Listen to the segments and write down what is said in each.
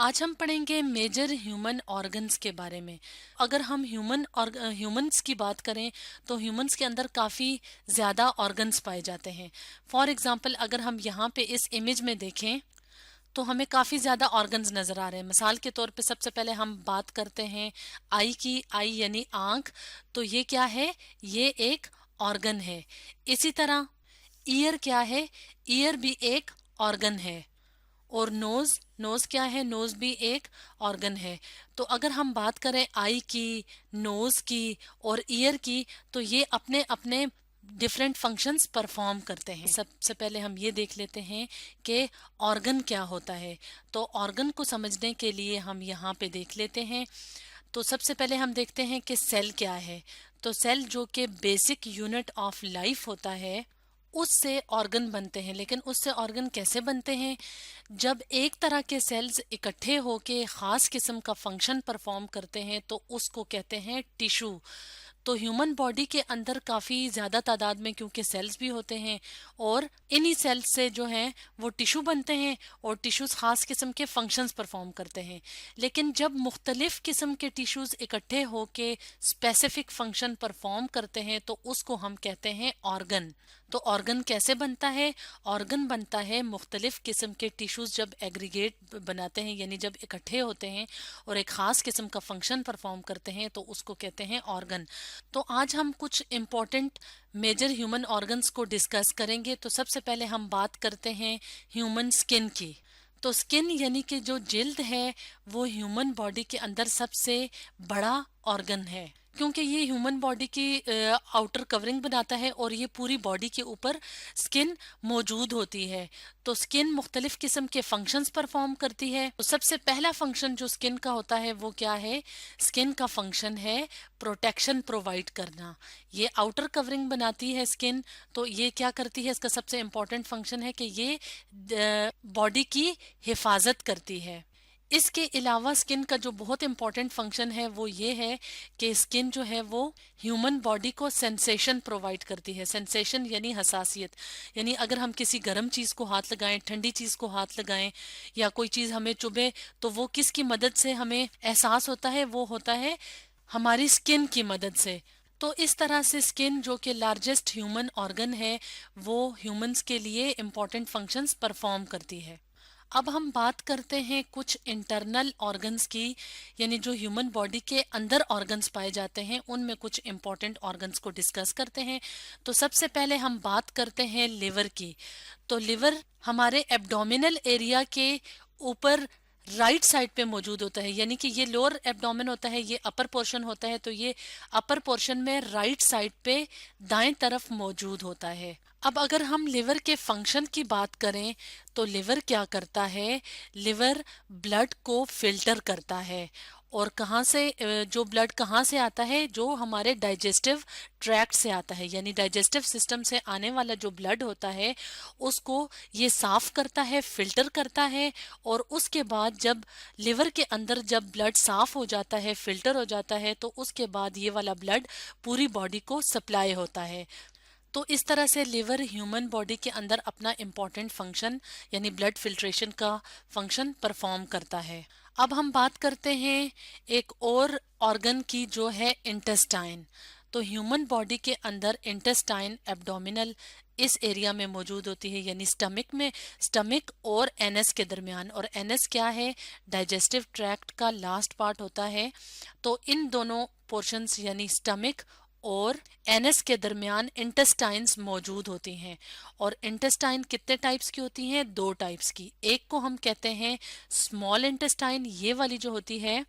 आज हम पढ़ेंगे मेजर ह्यूमन ऑर्गन्स के बारे में। अगर हम ह्यूमंस की बात करें तो ह्यूमंस के अंदर काफ़ी ज़्यादा ऑर्गन्स पाए जाते हैं। फॉर एग्जांपल अगर हम यहाँ पे इस इमेज में देखें तो हमें काफ़ी ज़्यादा ऑर्गन्स नज़र आ रहे हैं। मिसाल के तौर पे सबसे पहले हम बात करते हैं आई की। आई यानी आँख, तो ये क्या है? ये एक ऑर्गन है। इसी तरह ईयर क्या है? ईयर भी एक ऑर्गन है। और नोज, नोज क्या है? नोज भी एक ऑर्गन है। तो अगर हम बात करें आई की, नोज की और ईयर की, तो ये अपने अपने डिफरेंट फंक्शंस परफॉर्म करते हैं। सबसे पहले हम ये देख लेते हैं कि ऑर्गन क्या होता है। तो ऑर्गन को समझने के लिए हम यहाँ पे देख लेते हैं। तो सबसे पहले हम देखते हैं कि सेल क्या है। तो सेल जो कि बेसिक यूनिट ऑफ लाइफ होता है, उससे ऑर्गन बनते हैं। लेकिन उससे ऑर्गन कैसे बनते हैं? जब एक तरह के सेल्स इकट्ठे होके खास किस्म का फंक्शन परफॉर्म करते हैं तो उसको कहते हैं टिश्यू। तो ह्यूमन बॉडी के अंदर काफ़ी ज़्यादा तादाद में क्योंकि सेल्स भी होते हैं और इन्हीं सेल्स से जो हैं वो टिश्यू बनते हैं और टिश्यूज़ ख़ास किस्म के फंक्शंस परफॉर्म करते हैं। लेकिन जब मुख्तलिफ किस्म के टिश्यूज़ इकट्ठे होके स्पेसिफिक फंक्शन परफॉर्म करते हैं तो उसको हम कहते हैं ऑर्गन। तो ऑर्गन कैसे बनता है? ऑर्गन बनता है मुख्तलिफ किस्म के टिश्यूज़ जब एग्रीगेट बनाते हैं, यानी जब इकट्ठे होते हैं और एक ख़ास किस्म का फंक्शन परफॉर्म करते हैं तो उसको कहते हैं ऑर्गन। तो आज हम कुछ इम्पोर्टेंट मेजर ह्यूमन ऑर्गन्स को डिस्कस करेंगे। तो सबसे पहले हम बात करते हैं ह्यूमन स्किन की। तो स्किन यानी कि जो जिल्द है वो ह्यूमन बॉडी के अंदर सबसे बड़ा ऑर्गन है, क्योंकि ये ह्यूमन बॉडी की आउटर कवरिंग बनाता है और ये पूरी बॉडी के ऊपर स्किन मौजूद होती है। तो स्किन मुख्तलिफ किस्म के फंक्शंस परफॉर्म करती है। तो सबसे पहला फंक्शन जो स्किन का होता है वो क्या है? स्किन का फंक्शन है प्रोटेक्शन प्रोवाइड करना। ये आउटर कवरिंग बनाती है स्किन, तो ये क्या करती है? इसका सबसे इम्पोर्टेंट फंक्शन है कि ये बॉडी की हिफाजत करती है। इसके अलावा स्किन का जो बहुत इंपॉर्टेंट फंक्शन है वो ये है कि स्किन जो है वो ह्यूमन बॉडी को सेंसेशन प्रोवाइड करती है। सेंसेशन यानी हसासियत, यानी अगर हम किसी गर्म चीज़ को हाथ लगाएं, ठंडी चीज़ को हाथ लगाएं या कोई चीज़ हमें चुभे तो वो किसकी मदद से हमें एहसास होता है? वो होता है हमारी स्किन की मदद से। तो इस तरह से स्किन जो कि लार्जेस्ट ह्यूमन ऑर्गन है वो ह्यूमंस के लिए इम्पॉर्टेंट फंक्शंस परफॉर्म करती है। अब हम बात करते हैं कुछ इंटरनल ऑर्गन्स की, यानी जो ह्यूमन बॉडी के अंदर ऑर्गन्स पाए जाते हैं उनमें कुछ इंपॉर्टेंट ऑर्गन्स को डिस्कस करते हैं। तो सबसे पहले हम बात करते हैं लिवर की। तो लिवर हमारे एब्डोमिनल एरिया के ऊपर राइट साइड पे मौजूद होता है, यानी कि ये लोअर एब्डोमेन होता है, ये अपर पोर्शन होता है। तो ये अपर पोर्शन में राइट साइड पे दाएं तरफ मौजूद होता है। अब अगर हम लिवर के फंक्शन की बात करें तो लिवर क्या करता है? लिवर ब्लड को फिल्टर करता है। और कहाँ से जो ब्लड कहाँ से आता है? जो हमारे डाइजेस्टिव ट्रैक्ट से आता है, यानी डाइजेस्टिव सिस्टम से आने वाला जो ब्लड होता है उसको ये साफ करता है, फिल्टर करता है। और उसके बाद जब लिवर के अंदर जब ब्लड साफ हो जाता है, फिल्टर हो जाता है, तो उसके बाद ये वाला ब्लड पूरी बॉडी को सप्लाई होता है। तो इस तरह से लिवर ह्यूमन बॉडी के अंदर अपना इम्पॉर्टेंट फंक्शन यानी ब्लड फिल्ट्रेशन का फंक्शन परफॉर्म करता है। अब हम बात करते हैं एक और ऑर्गन की जो है इंटेस्टाइन। तो ह्यूमन बॉडी के अंदर इंटेस्टाइन एब्डोमिनल इस एरिया में मौजूद होती है, यानी स्टमक में, स्टमक और एनएस के दरमियान। और एनएस क्या है? डाइजेस्टिव ट्रैक्ट का लास्ट पार्ट होता है। तो इन दोनों पोर्शंस यानी स्टमक और एनएस के दरमियान इंटेस्टाइन्स मौजूद होती हैं। और इंटेस्टाइन कितने टाइप्स की होती हैं? दो टाइप्स की। एक को हम कहते हैं स्मॉल इंटेस्टाइन, ये वाली जो होती है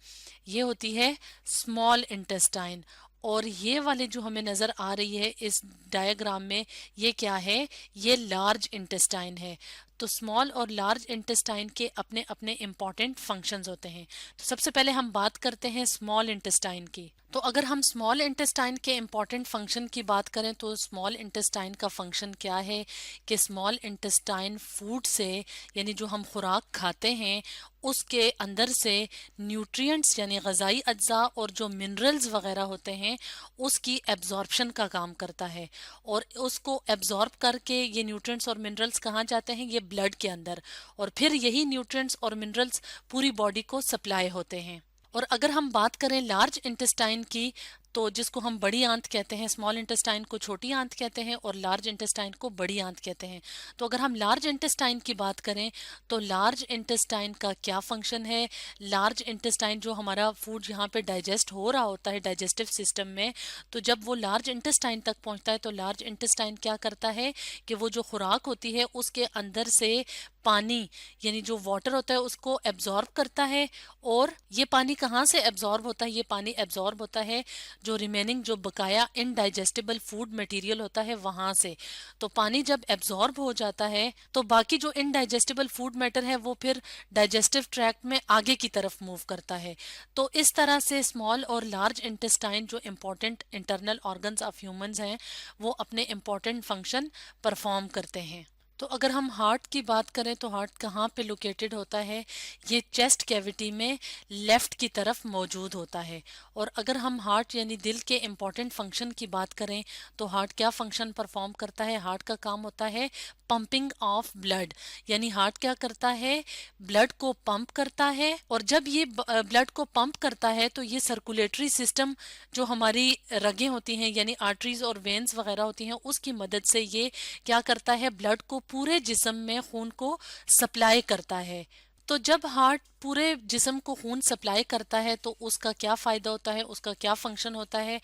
ये होती है स्मॉल इंटेस्टाइन। और ये वाली जो हमें नज़र आ रही है इस डायग्राम में, ये क्या है? ये लार्ज इंटेस्टाइन है। तो स्मॉल और लार्ज इंटेस्टाइन के अपने अपने इम्पॉर्टेंट फंक्शंस होते हैं। तो सबसे पहले हम बात करते हैं स्मॉल इंटेस्टाइन की। तो अगर हम स्मॉल इंटेस्टाइन के इम्पॉर्टेंट फंक्शन की बात करें तो स्मॉल इंटेस्टाइन का फंक्शन क्या है कि स्मॉल इंटेस्टाइन फूड से, यानी जो हम खुराक खाते हैं उसके अंदर से न्यूट्रिएंट्स यानी ग़िज़ाई अज्जा और जो मिनरल्स वगैरह होते हैं उसकी एब्जॉर्प्शन का काम करता है। और उसको एब्जॉर्ब करके ये न्यूट्रिएंट्स और मिनरल्स कहाँ जाते हैं? ये ब्लड के अंदर, और फिर यही न्यूट्रिएंट्स और मिनरल्स पूरी बॉडी को सप्लाई होते हैं। और अगर हम बात करें लार्ज इंटेस्टाइन की, तो जिसको हम बड़ी आंत कहते हैं, स्मॉल इंटेस्टाइन को छोटी आंत कहते हैं और लार्ज इंटेस्टाइन को बड़ी आंत कहते हैं। तो अगर हम लार्ज इंटेस्टाइन की बात करें तो लार्ज इंटेस्टाइन का क्या फंक्शन है? लार्ज इंटेस्टाइन जो हमारा फूड यहाँ पे डाइजेस्ट हो रहा होता है डाइजेस्टिव सिस्टम में, तो जब वो लार्ज इंटेस्टाइन तक पहुँचता है तो लार्ज इंटेस्टाइन क्या करता है कि वो जो खुराक होती है उसके अंदर से पानी यानी जो वाटर होता है उसको एब्जॉर्ब करता है। और ये पानी कहाँ से एब्जॉर्ब होता है? ये पानी एब्जॉर्ब होता है जो रिमेनिंग जो बकाया इनडाइजेस्टेबल फूड मटेरियल होता है वहां से। तो पानी जब एब्जॉर्ब हो जाता है तो बाकी जो इनडाइजेस्टेबल फूड मैटर है वो फिर डाइजेस्टिव ट्रैक्ट में आगे की तरफ मूव करता है। तो इस तरह से स्मॉल और लार्ज इंटेस्टाइन जो important internal organs of humans हैं वो अपने इम्पोर्टेंट फंक्शन परफॉर्म करते हैं। तो अगर हम हार्ट की बात करें तो हार्ट कहाँ पे लोकेटेड होता है? ये चेस्ट कैविटी में लेफ्ट की तरफ मौजूद होता है। और अगर हम हार्ट यानी दिल के इम्पॉर्टेंट फंक्शन की बात करें तो हार्ट क्या फंक्शन परफॉर्म करता है? हार्ट का काम होता है पंपिंग ऑफ ब्लड, यानी हार्ट क्या करता है? ब्लड को पंप करता है। और जब ये ब्लड को पंप करता है तो ये सर्कुलेटरी सिस्टम जो हमारी रगें होती हैं यानी आर्टरीज और वेन्स वगैरह होती हैं उसकी मदद से ये क्या करता है? ब्लड को पूरे जिस्म में खून को सप्लाई करता है। तो जब हार्ट पूरे जिस्म को खून सप्लाई करता है तो उसका क्या फायदा होता है? उसका क्या फंक्शन होता है?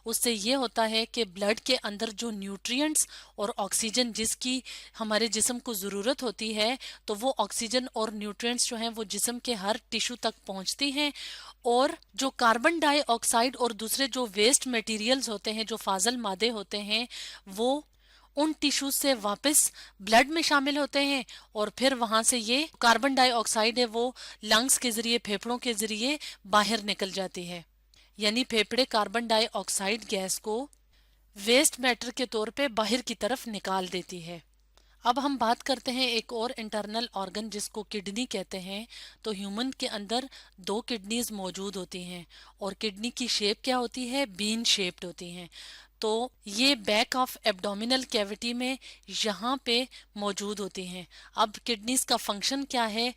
उससे ये होता है कि ब्लड के अंदर जो न्यूट्रिएंट्स और ऑक्सीजन जिसकी हमारे जिस्म को ज़रूरत होती है तो वो ऑक्सीजन और न्यूट्रिएंट्स जो हैं वो जिस्म के हर टिश्यू तक पहुंचती हैं। और जो कार्बन डाइऑक्साइड और दूसरे जो वेस्ट मटेरियल्स होते हैं, जो फाजल मादे होते हैं, वो उन टिश्यूज से वापस ब्लड में शामिल होते हैं और फिर वहां से ये कार्बन डाइऑक्साइड है वो लंग्स के जरिए, फेफड़ों के जरिए बाहर निकल जाती है। यानी फेफड़े कार्बन डाइऑक्साइड गैस को वेस्ट मैटर के तौर पे बाहर की तरफ निकाल देती है। अब हम बात करते हैं एक और इंटरनल ऑर्गन जिसको किडनी कहते हैं। तो ह्यूमन के अंदर 2 किडनीज मौजूद होती हैं और किडनी की शेप क्या होती है? बीन शेप्ड होती हैं। तो ये बैक ऑफ एब्डोमिनल कैविटी में यहाँ पे मौजूद होती हैं। अब किडनीज का फंक्शन क्या है?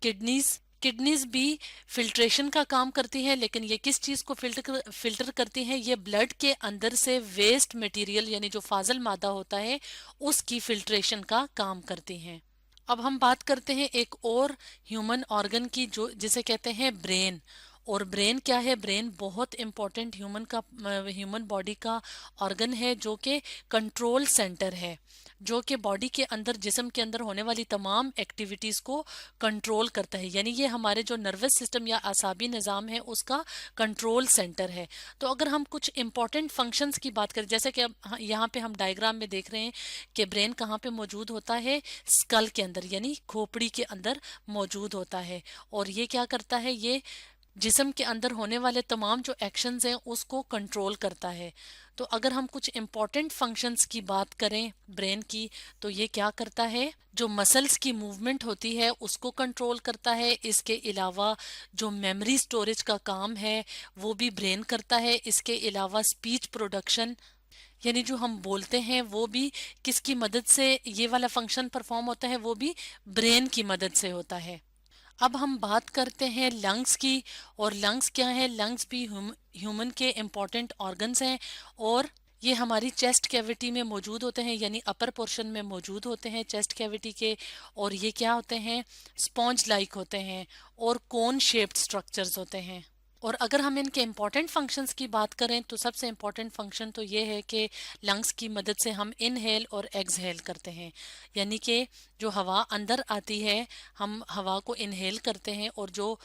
किडनीज भी फिल्ट्रेशन का काम करती है, लेकिन ये किस चीज को फिल्टर करती हैं? ये ब्लड के अंदर से वेस्ट मटेरियल यानी जो फाजल मादा होता है उसकी फिल्ट्रेशन का काम करती हैं। अब हम बात करते हैं एक और ह्यूमन ऑर्गन की जो जिसे कहते हैं ब्रेन। और ब्रेन क्या है? ब्रेन बहुत इंपॉर्टेंट ह्यूमन बॉडी का ऑर्गन है जो कि कंट्रोल सेंटर है, जो कि बॉडी के अंदर जिस्म के अंदर होने वाली तमाम एक्टिविटीज को कंट्रोल करता है। यानी ये हमारे जो नर्वस सिस्टम या आसाबी निज़ाम है उसका कंट्रोल सेंटर है। तो अगर हम कुछ इंपॉर्टेंट फंक्शंस की बात करें, जैसे कि अब यहाँ पे हम डायग्राम में देख रहे हैं कि ब्रेन कहाँ पे मौजूद होता है? स्कल के अंदर यानी खोपड़ी के अंदर मौजूद होता है। और ये क्या करता है? ये जिस्म के अंदर होने वाले तमाम जो एक्शंस हैं उसको कंट्रोल करता है। तो अगर हम कुछ इम्पॉर्टेंट फंक्शंस की बात करें ब्रेन की तो ये क्या करता है? जो मसल्स की मूवमेंट होती है उसको कंट्रोल करता है। इसके अलावा जो मेमोरी स्टोरेज का काम है वो भी ब्रेन करता है। इसके अलावा स्पीच प्रोडक्शन यानी जो हम बोलते हैं वो भी किसकी मदद से ये वाला फंक्शन परफॉर्म होता है? वो भी ब्रेन की मदद से होता है। अब हम बात करते हैं लंग्स की। और लंग्स क्या है? लंग्स भी ह्यूमन के इम्पॉर्टेंट ऑर्गन्स हैं और ये हमारी चेस्ट कैविटी में मौजूद होते हैं यानी अपर पोर्शन में मौजूद होते हैं चेस्ट कैविटी के। और ये क्या होते हैं? स्पॉन्ज लाइक होते हैं और कोन शेप्ड स्ट्रक्चर्स होते हैं। और अगर हम इनके इम्पॉर्टेंट फंक्शंस की बात करें तो सबसे इम्पॉर्टेंट फंक्शन तो ये है कि लंग्स की मदद से हम इनहेल और एक्सहेल करते हैं। यानी कि जो हवा अंदर आती है हम हवा को इनहेल करते हैं और जो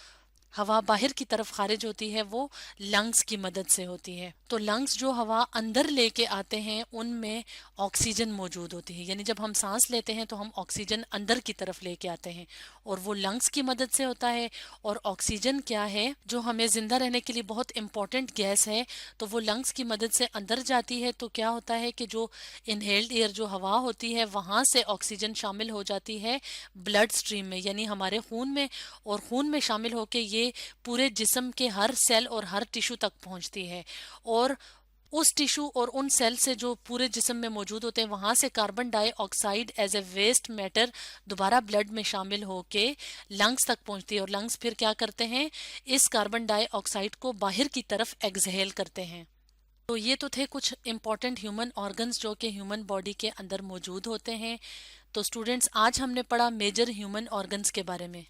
हवा बाहर की तरफ खारिज होती है वो लंग्स की मदद से होती है। तो लंग्स जो हवा अंदर लेके आते हैं उनमें ऑक्सीजन मौजूद होती है। यानी जब हम सांस लेते हैं तो हम ऑक्सीजन अंदर की तरफ लेके आते हैं और वो लंग्स की मदद से होता है। और ऑक्सीजन क्या है? जो हमें जिंदा रहने के लिए बहुत इंपॉर्टेंट गैस है। तो वो लंग्स की मदद से अंदर जाती है तो क्या होता है कि जो इनहेल्ड एयर जो हवा होती है वहां से ऑक्सीजन शामिल हो जाती है ब्लड स्ट्रीम में यानी हमारे खून में। और खून में शामिल होके ये पूरे जिस्म के हर सेल और हर टिश्यू तक पहुंचती है। और उस टिश्यू और उन सेल से जो पूरे जिस्म में मौजूद होते हैं वहां से carbon dioxide as a waste matter दोबारा ब्लड में शामिल होके लंग्स तक पहुंचती है, और लंग्स फिर क्या करते हैं, इस कार्बन डाइऑक्साइड को बाहर की तरफ एक्सहेल करते हैं। तो ये तो थे कुछ इंपॉर्टेंट ह्यूमन ऑर्गन्स जो कि ह्यूमन बॉडी के अंदर मौजूद होते हैं। तो स्टूडेंट्स, आज हमने पढ़ा मेजर ह्यूमन ऑर्गन्स के बारे में।